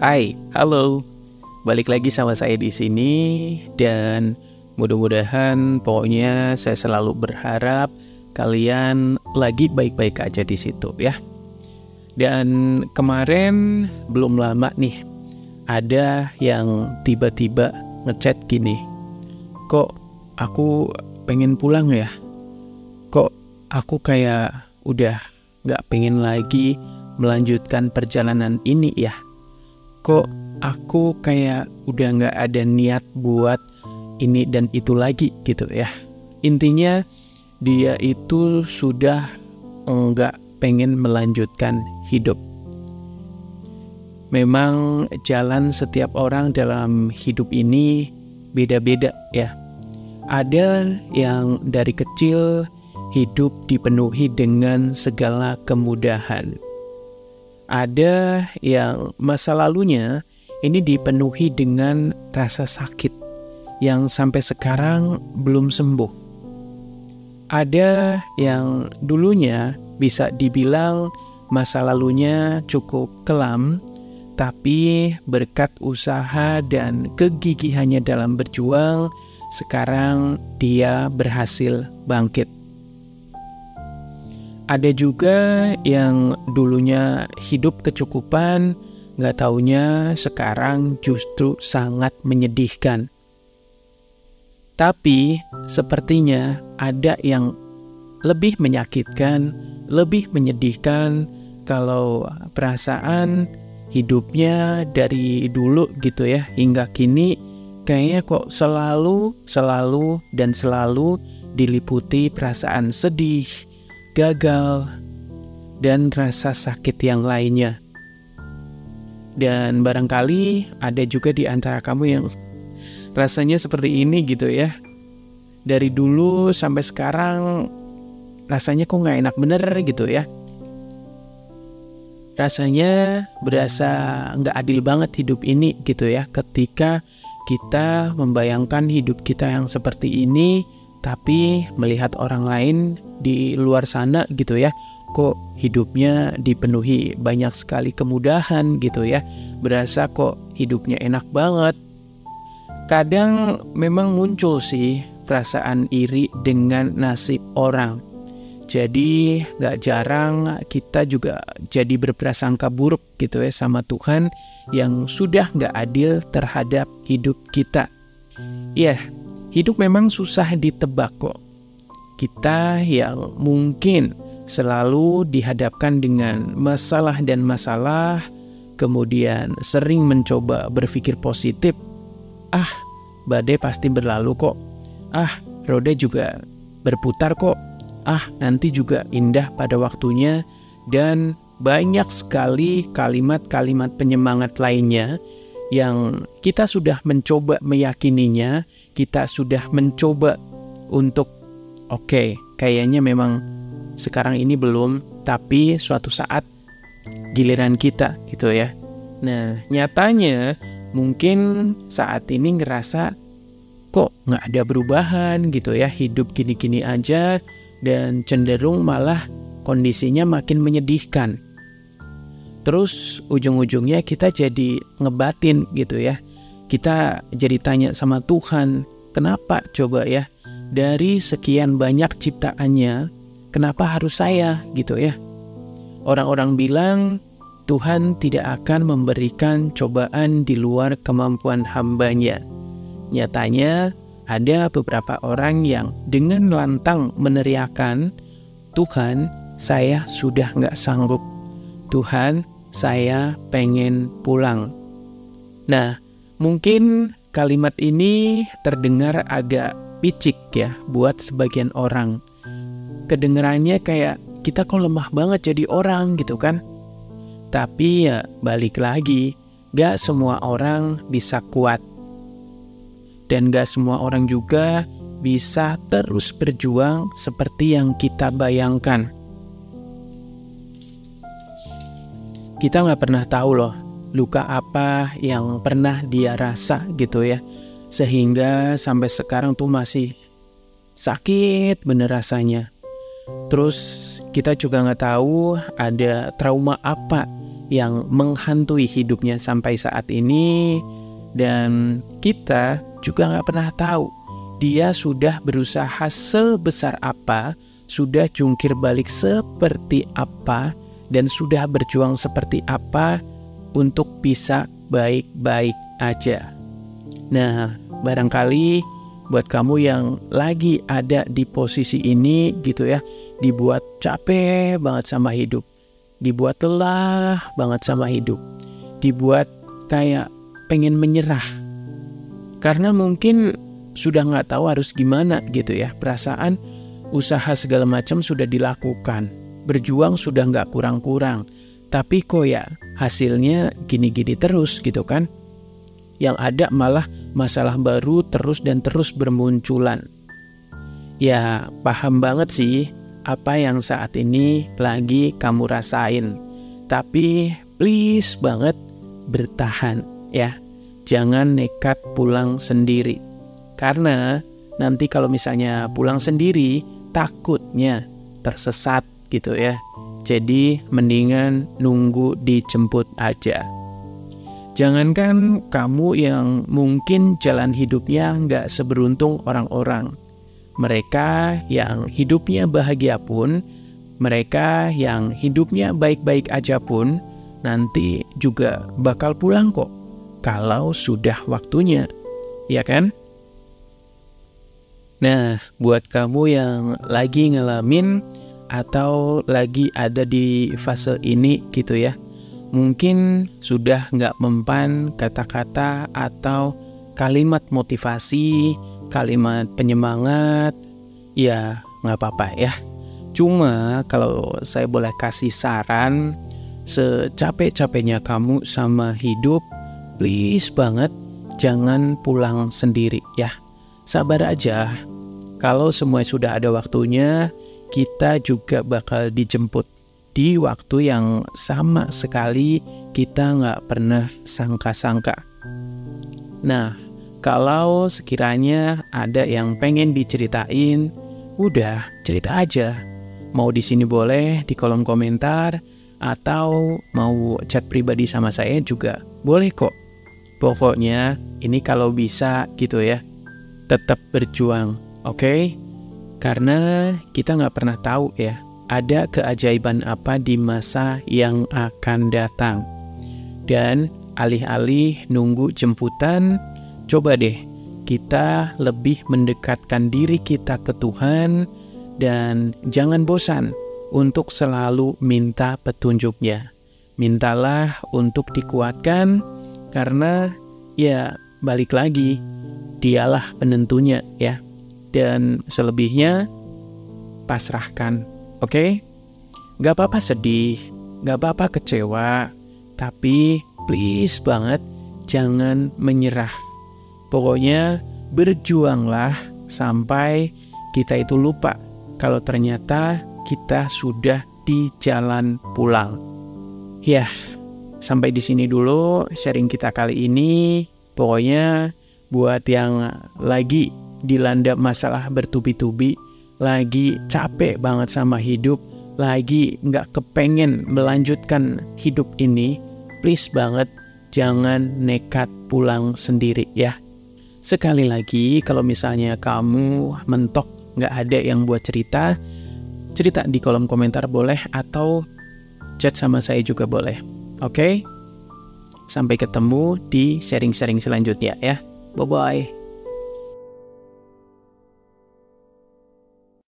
Hai, halo. Balik lagi sama saya di sini dan mudah-mudahan pokoknya saya selalu berharap kalian lagi baik-baik aja di situ ya. Dan kemarin belum lama nih ada yang tiba-tiba ngechat gini. Kok aku pengen pulang ya? Kok aku kayak udah gak pengen lagi melanjutkan perjalanan ini ya? Kok aku kayak udah gak ada niat buat ini dan itu lagi gitu ya. Intinya dia itu sudah gak pengen melanjutkan hidup. Memang jalan setiap orang dalam hidup ini beda-beda ya. Ada yang dari kecil hidup dipenuhi dengan segala kemudahan. Ada yang masa lalunya ini dipenuhi dengan rasa sakit yang sampai sekarang belum sembuh. Ada yang dulunya bisa dibilang masa lalunya cukup kelam, tapi berkat usaha dan kegigihannya dalam berjuang, sekarang dia berhasil bangkit. Ada juga yang dulunya hidup kecukupan, gak taunya sekarang justru sangat menyedihkan. Tapi sepertinya ada yang lebih menyakitkan, lebih menyedihkan kalau perasaan hidupnya dari dulu gitu ya hingga kini kayaknya kok selalu diliputi perasaan sedih, gagal, dan rasa sakit yang lainnya. Dan barangkali ada juga di antara kamu yang rasanya seperti ini gitu ya. Dari dulu sampai sekarang rasanya kok gak enak bener gitu ya. Rasanya berasa gak adil banget hidup ini gitu ya. Ketika kita membayangkan hidup kita yang seperti ini, tapi melihat orang lain di luar sana gitu ya, kok hidupnya dipenuhi banyak sekali kemudahan gitu ya, berasa kok hidupnya enak banget. Kadang memang muncul sih perasaan iri dengan nasib orang. Jadi gak jarang kita juga jadi berprasangka buruk gitu ya sama Tuhan yang sudah gak adil terhadap hidup kita. Ya, hidup memang susah ditebak kok. Kita yang mungkin selalu dihadapkan dengan masalah dan masalah, kemudian sering mencoba berpikir positif. Badai pasti berlalu kok. Roda juga berputar kok. Nanti juga indah pada waktunya. Dan banyak sekali kalimat-kalimat penyemangat lainnya yang kita sudah mencoba meyakininya, kita sudah mencoba untuk oke, kayaknya memang sekarang ini belum, tapi suatu saat giliran kita gitu ya. Nah, nyatanya mungkin saat ini ngerasa kok gak ada perubahan gitu ya, hidup gini-gini aja, dan cenderung malah kondisinya makin menyedihkan. Terus ujung-ujungnya kita jadi ngebatin gitu ya. Kita jadi tanya sama Tuhan, kenapa coba ya? Dari sekian banyak ciptaannya, kenapa harus saya gitu ya? Orang-orang bilang Tuhan tidak akan memberikan cobaan di luar kemampuan hambanya. Nyatanya ada beberapa orang yang dengan lantang meneriakan, Tuhan, saya sudah gak sanggup. Tuhan, saya pengen pulang. Nah, mungkin kalimat ini terdengar agak picik ya buat sebagian orang. Kedengarannya kayak kita kok lemah banget jadi orang gitu kan. Tapi ya balik lagi, gak semua orang bisa kuat. Dan gak semua orang juga bisa terus berjuang seperti yang kita bayangkan. Kita gak pernah tahu loh luka apa yang pernah dia rasa gitu ya, sehingga sampai sekarang tuh masih sakit bener rasanya. Terus kita juga gak tahu ada trauma apa yang menghantui hidupnya sampai saat ini. Dan kita juga nggak pernah tahu dia sudah berusaha sebesar apa, sudah jungkir balik seperti apa, dan sudah berjuang seperti apa untuk bisa baik-baik aja. Nah, barangkali buat kamu yang lagi ada di posisi ini gitu ya, dibuat capek banget sama hidup, dibuat lelah banget sama hidup, dibuat kayak pengen menyerah. Karena mungkin sudah nggak tahu harus gimana gitu ya, perasaan usaha segala macam sudah dilakukan, berjuang sudah nggak kurang-kurang, tapi kok ya hasilnya gini-gini terus gitu kan. Yang ada malah masalah baru terus dan terus bermunculan. Ya, paham banget sih apa yang saat ini lagi kamu rasain. Tapi please banget bertahan ya. Jangan nekat pulang sendiri. Karena nanti kalau misalnya pulang sendiri, takutnya tersesat gitu ya. Jadi mendingan nunggu dijemput aja. Jangankan kamu yang mungkin jalan hidupnya nggak seberuntung orang-orang. Mereka yang hidupnya bahagia pun, mereka yang hidupnya baik-baik aja pun, nanti juga bakal pulang kok, kalau sudah waktunya, ya kan? Nah, buat kamu yang lagi ngalamin atau lagi ada di fase ini gitu ya, mungkin sudah nggak mempan kata-kata atau kalimat motivasi, kalimat penyemangat, ya nggak apa-apa ya. Cuma kalau saya boleh kasih saran, secapek-capeknya kamu sama hidup, please banget jangan pulang sendiri ya. Sabar aja, kalau semua sudah ada waktunya, kita juga bakal dijemput di waktu yang sama sekali kita nggak pernah sangka-sangka. Nah, kalau sekiranya ada yang pengen diceritain, udah cerita aja. Mau di sini boleh di kolom komentar, atau mau chat pribadi sama saya juga boleh kok. Pokoknya ini kalau bisa gitu ya, tetap berjuang, oke? Karena kita nggak pernah tahu ya, ada keajaiban apa di masa yang akan datang. Dan alih-alih nunggu jemputan, coba deh kita lebih mendekatkan diri kita ke Tuhan, dan jangan bosan untuk selalu minta petunjuknya. Mintalah untuk dikuatkan, karena ya balik lagi, dialah penentunya ya. Dan selebihnya pasrahkan. Oke? Gak apa-apa sedih, gak apa-apa kecewa, tapi please banget jangan menyerah. Pokoknya berjuanglah sampai kita itu lupa kalau ternyata kita sudah di jalan pulang. Ya, sampai di sini dulu sharing kita kali ini. Pokoknya buat yang lagi dilanda masalah bertubi-tubi, lagi capek banget sama hidup, lagi nggak kepengen melanjutkan hidup ini, please banget jangan nekat pulang sendiri ya. Sekali lagi, kalau misalnya kamu mentok nggak ada yang buat cerita di kolom komentar boleh, atau chat sama saya juga boleh. Oke? Sampai ketemu di sharing-sharing selanjutnya ya. Bye-bye.